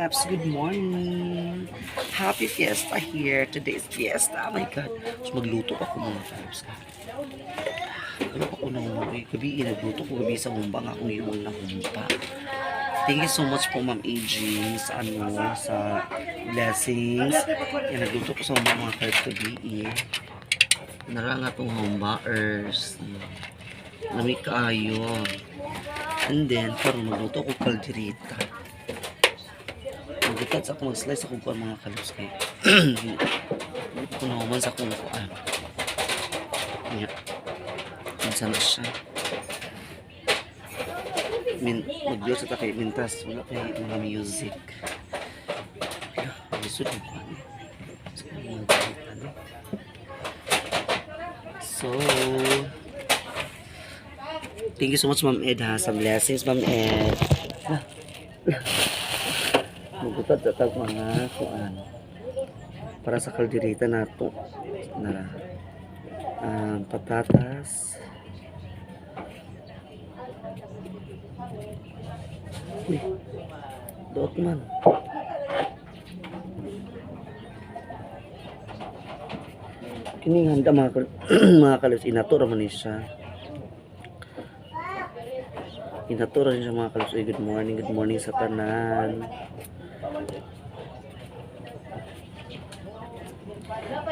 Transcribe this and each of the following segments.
Kalabs, good morning. Happy Fiesta here. Today is Fiesta. Oh my God. So, magluto ako mga Kalabs. Ano ako nang gabi, nagluto ko gabi sa humba nga akong yung humba. Thank you so much po Ma'am Aging sa sa blessings. Yan, nagluto ko sa humba mga Kalabs gabi. Narang atong humbaers. Lamig kaayo. And then, parang magluto ko kalderita. Magluto sa akong mag-slice ako kuha mga Kalabs kay. Magluto ko na human sa akong kuhaan. Yan. Minsan na siya. Mag-vlog sa takay mintas. Wala pa yung mga music. Lisod ang kuhaan. So, thank you so much Ma'am Ed ha sa blessings Ma'am Ed. Magutad sa tag mga kuan para sa kalderita nato na patatas. Uy, doot man. Kining handa mga Kalabs inatura man ni siya. Inatura siya mga Kalabs. Good morning sa tanan.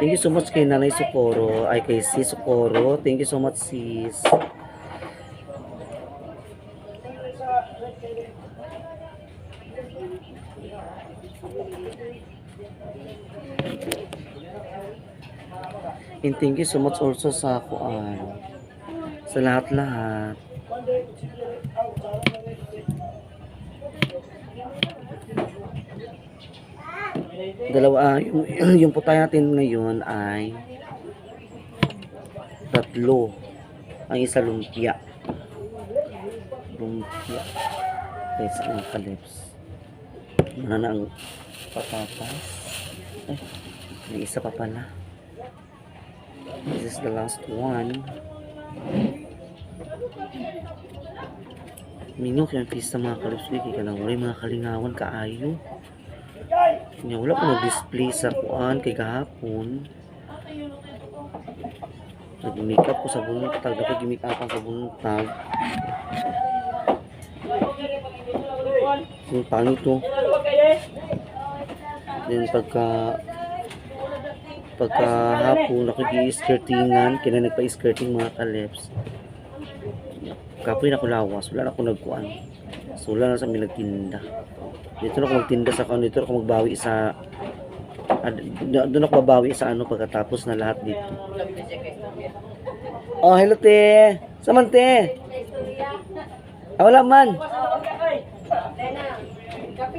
Thank you so much kay Nanay Socorro, ay kay Sis Socorro. Thank you so much sis. And thank you so much also sa kuan. Sa lahat-lahat. Dalawa yung putay natin ngayon ay tatlo. Ang isa lumpia. Lumpia. Okay, sa mga Kalabs. Ano na ang patatas? May isa pa pala. This is the last one. Minok yung pista mga Kalabs. Kaya ka lang mga kalingawan kaayo. Nya wala ko nag-display sa kuan kay kahapon. Nag-makeup ko sa buntag, nag-make-up sa buntag. Yung pangit to. Then pagka hapon nakagi-skirtingan, kina nagpa-skirting mga Kalabs. Kapoy na ko lawas, wala na ko nagkuan. So wala na sa may nagtinda. Dito na ako magtinda sa kano, dito na ako magbawi sa doon ako babawi sa ano pagkatapos na lahat dito. Oh, hello te. Saman te? Wala man.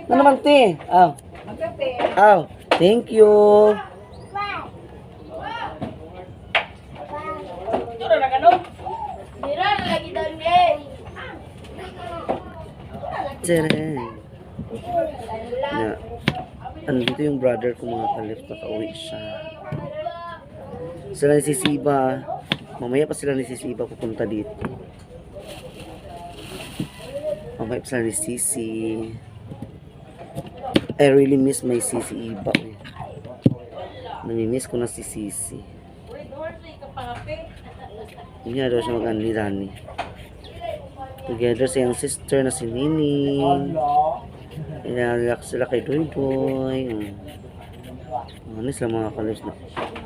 Ano naman te? Thank you. Tere. Na, andito yung brother ko mga Kalabs, nakauwi siya. Sila ni Sisiba. Mamaya pa sila ni Sisiba pupunta dito. Mamaya pa sila ni Sisi. I really miss my Sisi Iba. Namimiss ko na si Sisi. Hindi na daw siya mag-anli-rani. Together sa yung sister na si Nining. Inalak sila kay Doy Doy. Ano sila mga Kalabs na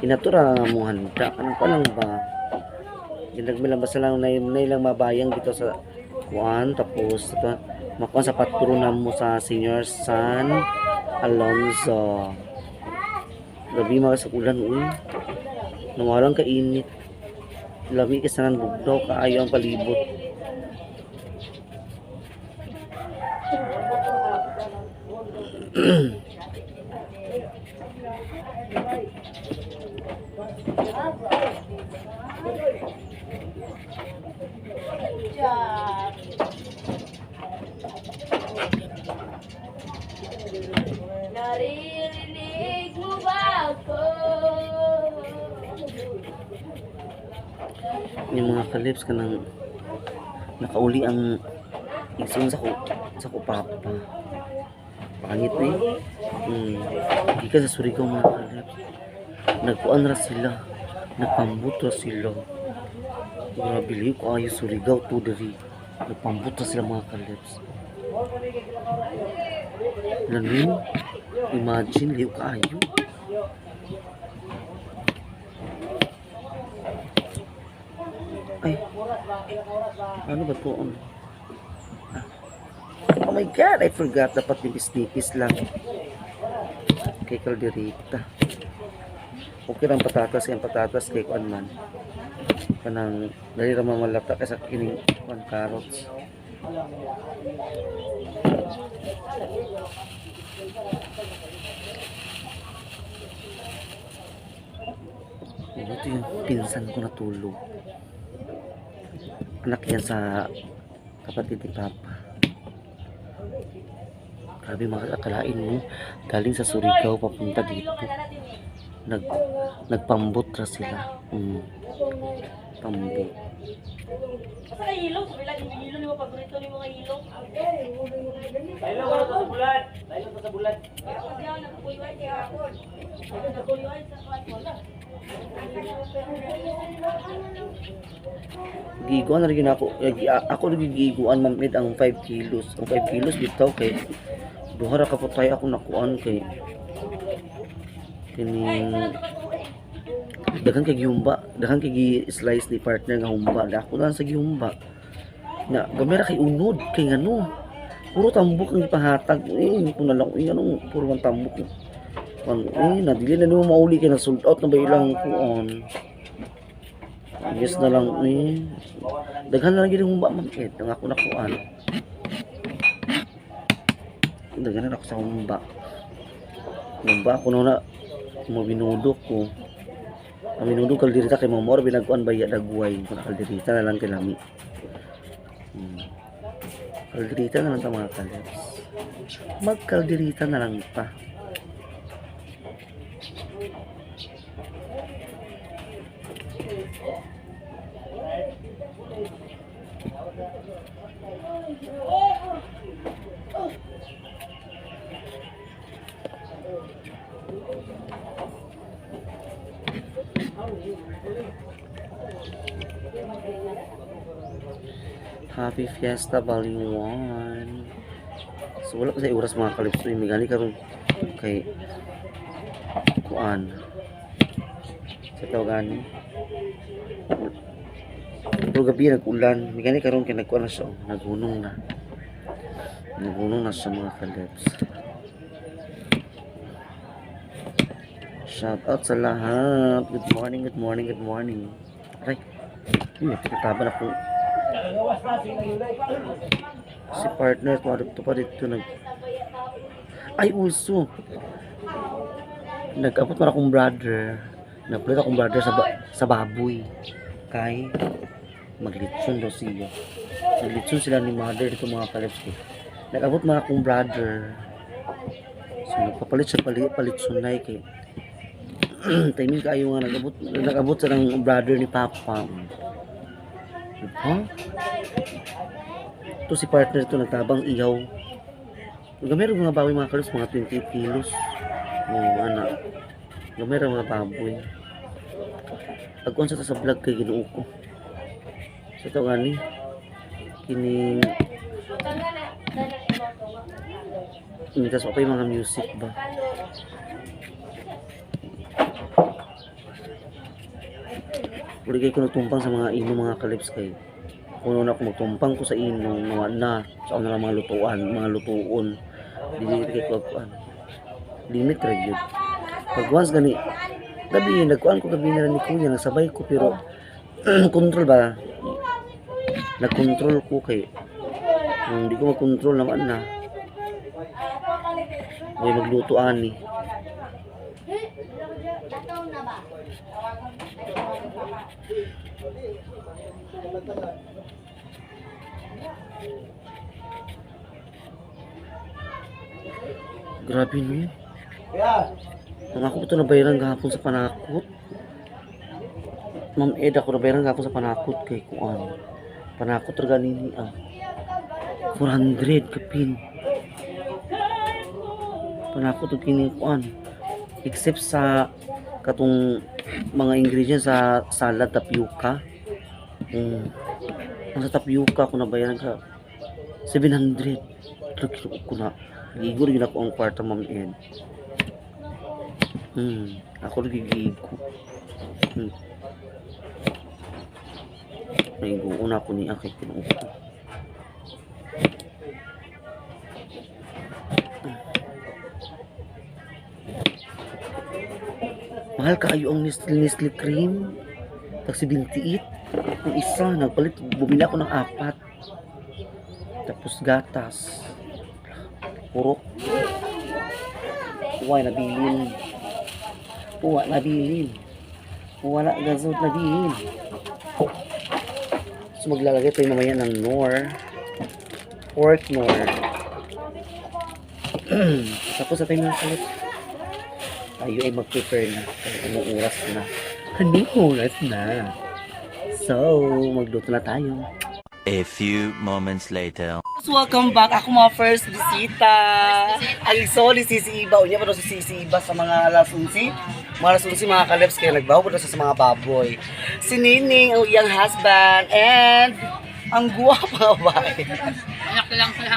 inatura mo handa. Anong pa lang ba? Ginagmilang ba sila na ilang mabayang dito sa kuan. Tapos makuha sa patronan mo sa Senior San Alonzo. Gabi mga sa ulan uy. Nawalang kainit. Lami kasanan bugnaw kaayo ang palibot. Naririnig mo ba ako? Yung mga Kalabs ka nang nakauli ang igsoon sa ko papa. pangit na eh. Gikan sa Surigao mga kalabs. Nagkuan ra sila. Nagpambot ra sila. Grabe liw ko ayo Surigao to diri. Nagpambot ra sila mga kalabs. Lanin, imagine liw kaayo. Ay, ano ba to? Oh my God, I forgot. Dapat nipis-nipis lang. Kay kalderita. Okay lang patatas. Kaya patatas kay kuan man. Kanang, dali ramang malata kasi kining kuan carrots. Ito yung pinsan ko natulog. Anak yan sa kapatid ni Papa. Grabe makakalain mo. Galing sa Surigao papunta dito. Nagpambot ra sila. Pambot. Sa ilong, sabi lang yung ilong ni mo paborito ni mga ilong. Bailo ko sa bulan. Bailo ko sa bulan. Giguan na rin ako. Ako nagigiguan mamit ang 5 kilos. Ang 5 kilos bitaw kay duha ra ka po tayo ako nakuan kay kining daghang kay gihumba, daghang kay slice ni partner nga humba. Ako lang sa gihumba. Na gamera kay unod kay ngano. Puro tambok ang ipahatag. Ko na lang ano, puro ang tambok. Nadili na mo mauli kay na sold out na ba ilang kuon. Yes na lang daghan na lang gid humba mamit ang ako nakuan. Daghan na ako sa humba. Humba ako na mabinudok ko. Ang minudok kaldirita kay mamor binagkuan baya dagway kun kaldirita na lang kay lami. Kaldirita na lang ta mga kalabs. Magkaldirita na lang pa. Happy Fiesta Volume 1. So wala pa sa oras mga kalipso yung gani karon kay kuan sa tawagani pero gabi nag-ulan may gani karon kay nagkuan na siya naghunong na sa mga kalips. Shout out sa lahat. Good morning. Aray, pinagtaban ako. Si partner to pa dito ay uso nag-abot man akong brother nagpulit akong brother sa baboy kay maglitson daw siya naglitson sila ni mother dito mga kalips ko nag-abot man akong brother so nagpapalit siya palitsunay kay timing kayo nga nag-abot sa ng brother ni Papa. Ito si partner ito nagtabang ihaw. Gamero mga baboy mga kalos mga 28 kilos. Anak. Gamero mga baboy. Pagkuhan sa vlog kay Ginoo ko. Sa ito gani kining imitas pa yung mga music ba. Uli kayo ko nagtumpang sa mga ino mga kalips kay kung na ako magtumpang ko sa ino na sa na mga lutuon dili kayo ko limit ra gyud pag once gani gabi nagkuan ko gabi na ni kuya nagsabay ko pero control ba nagkontrol ko kay hindi ko mag-control naman na may magluto ani. Grabe niyo. Ang ako ito nabayaran gahapon sa panakot. Ma'am Ed, ako nabayaran gahapon sa panakot kay kuan. Panakot ra ganini 400 kapin. Panako to kinikuan. Except sa katong mga ingredients sa salad tapioca. Ang sa tapioca ko nabayaran ka 700. Pero ko na gigor yun ako ang kwarta Ma'am Ed. Ako nagigigo. Naiguon ako ni Akay Pinuto. Mahal kaayo ang Nestle cream. Tag 78. Ang isa, nagpalit, bumili ako ng 4. Tapos gatas. Purok. Uway, nabilin. Uwa, nabilin. Wala, gazot, nabilin. So, maglalagay tayo mamaya ng Knorr. Pork Knorr. Tapos na tayo mga kalit. Tayo ay mag-prepare na. Anong oras na? Anong oras na? So, magluto na tayo. A few moments later. Welcome back. Ako mga first bisita. Ang isoli si Iba. Unya pa daw si Iba sa mga lasunsi. Mga lasunsi, mga kaleps. Kaya nagbaho pa daw sa mga baboy. Si Nining, ang iyang husband. And ang guwapa babae.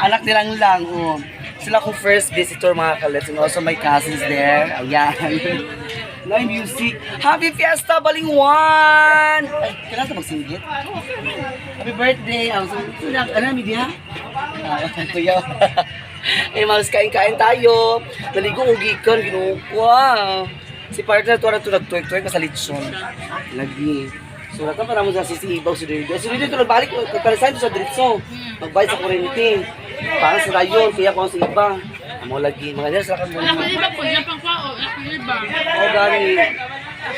Anak nilang lang. Oh. Sila akong first visitor mga kaleps. And also my cousins there. Ayan. Live music. Happy Fiesta Balingwan! Ay, kailan ito magsinggit? Happy birthday! Ano namin diya? Kuya. Eh, malas kain-kain tayo. Naligo kong gikan, ginukuha. Si partner ito na nagtuwek-tuwek ka sa litsyon. Lagi. So, nata para mo sa sisibaw si Dede. Si Dede ito nagbalik, kalisahin ito sa diritso. Magbayad sa kurente. Para sa rayon, kaya ko ang si Iba. Amo lagi, mga nila sila kan mo. Nakaliba po, napang kao, nakaliba. O gani.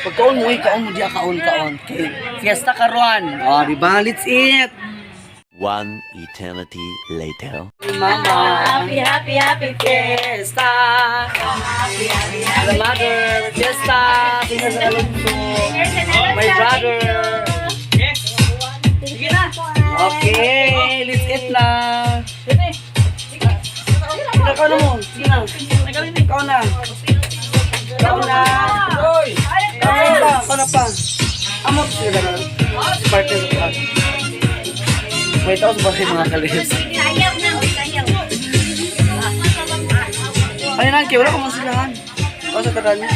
Pagkaon mo, kaon mo diya, kaon. Okay. Fiesta karon. O, diba? Let's eat. One eternity later. Mama. Happy Fiesta. The mother. Fiesta. Sino sa alumso. My brother. Sige na. Okay, let's eat na. Ikaw na mo. Sige na. Ikaw na. Ikaw na pa. Amok sila na. Partner ka. May taos ba kayo mga kalips? Ano na, wala ko mga silahan. O sa tagal niya.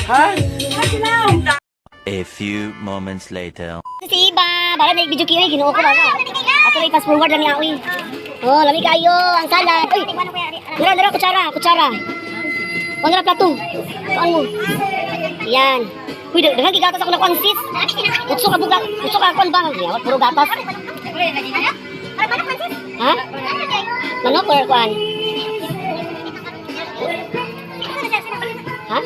Ha? A few moments later. Si Iba, bala na video kiri ginuo ko ba. Ako na i-fast forward lang yawi. Oh, lami kayo ang salad. Uy, dara kutsara. Wala plato. Kuan mo. Yan. Uy, daghang gigatas ako na kuan sis. Utso ka kuan ba? Ya, puro gatas. Ha? Manok or kuan? Ha?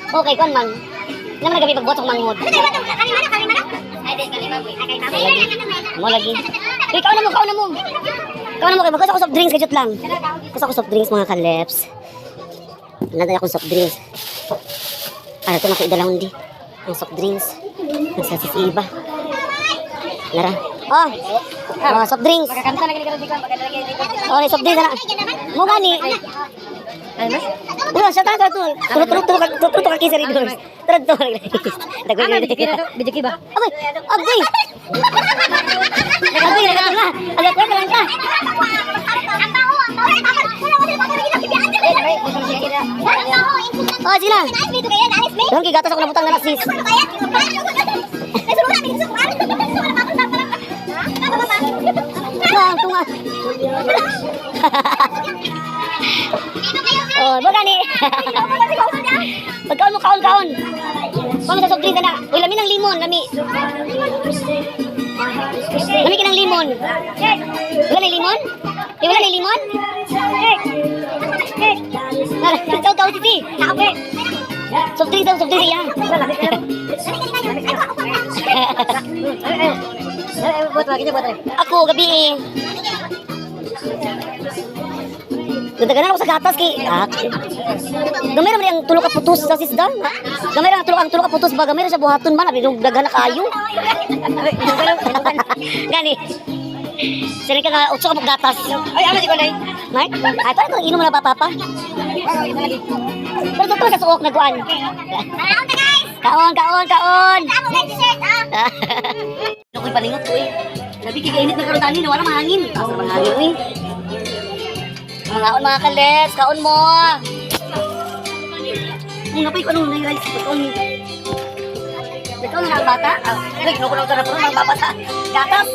Okay, kuan man. Naman nagabi pagbuhat sa manghod. Mo lagi. Uy, kaon na mo. Kaya magkasa ko soft drinks, kajut lang. Kasa ko soft drinks mga kaleps. Nanday akong soft drinks. Ito na ko idalawon di. Ang soft drinks. Nagsasis Iba. Lara. Oh, soft drinks. Oh, soft drinks na. Mo gani. Ay mas? Siya ta to. Turut ka kisa rin doon. Turut to. Bidyo ba? Abay. Agad ko lang ta. Oh, sila. Yung gigatas ako nabutang na sis. Tunga. Oh, baga ni. Pagkaon mo kaon. Kung sa soft drink na. Uy, lami ng limon, lami. Lami ka ng limon. Wala ni limon? Wala ni limon? Ikaw, titi. Soft drink iya. Ako, gabi eh. Dadagan ako sa gatas kay gamay ra ang tulo ka putus sa sisda. Gamay ra ang tulo ka putus ba gamay ra sa buhaton man abi daghan na kayo. Gani. Sila ka nga, utso ka gatas. Ay, ama, di ko na Nay? Ay, parang inom mo na ba, Papa? Pero ito sa suok, nagkuhan. Kaon, kaon, kaon! Ano ko'y palingot ko eh. Sabi, kikainit na karoon tani, wala mahangin. Asa na mahangin eh. Kaon mga kalets, kaon mo. Ang napay ko anong nai-rice ito ni. Ikaw na ang bata? Ay, kinukulang ko na po ng baba sa gatas.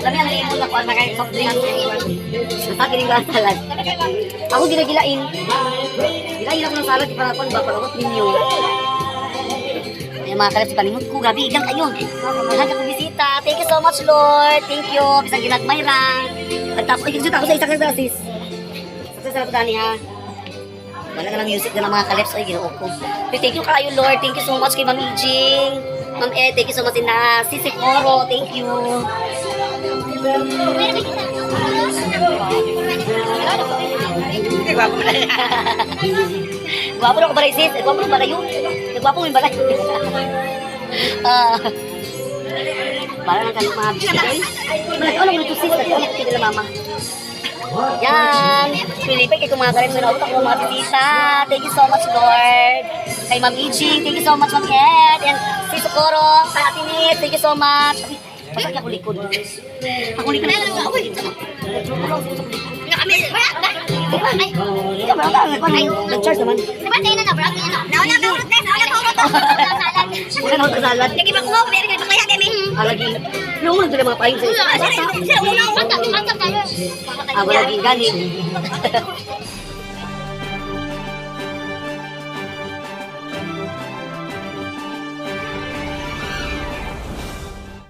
Lami ang liimod na ko ang nakain soft drink. Nasa kining gatas salad. Ako gila-gilain. Gilain ako ng salad, di pa ako ba palawat ninyo. Ay, mga kalap si palingot ko, gabi, ilang kayo. Mahal ka bisita. Thank you so much, Lord. Thank you. Bisang ginagmayran. Pagtapos, ay, ako sa isang kasasis. Sa sarap dani ha. Wala ka ng music na ng mga kaleps. Ay, ginoo ko. Thank you kayo, Lord. Thank you so much kay Ma'am Ijing. Ma'am Ed, thank you so much din na si Sikoro. Thank you. Gwapo na ko balay, sis. Gwapo na balay yun. Gwapo mo yung balay. Parang ang mga bisita. Ano mo ito, sis? Ano ito nila, mama? Yan. Pilipin kay mga kalim na utak ng mga bisita. Thank you so much, Lord. Kay Ma'am Ijing, thank you so much, Ma'am Ed. And si Socorro, kay Ate Nit, thank you so much. Pasok ako likod. Ako likod na lang. Ako likod. Ikaw ba? Nag-charge naman. Diba tayo na na-vlog niya? Nauna ka ulit, nauna ka ulit. Wala na ako salad. Lagi ba kumaw? Meron kayo kaya kami? Alagi. Yung mga dala mga paing sa isa. Sila, una, mantap tayo. Wala din galing.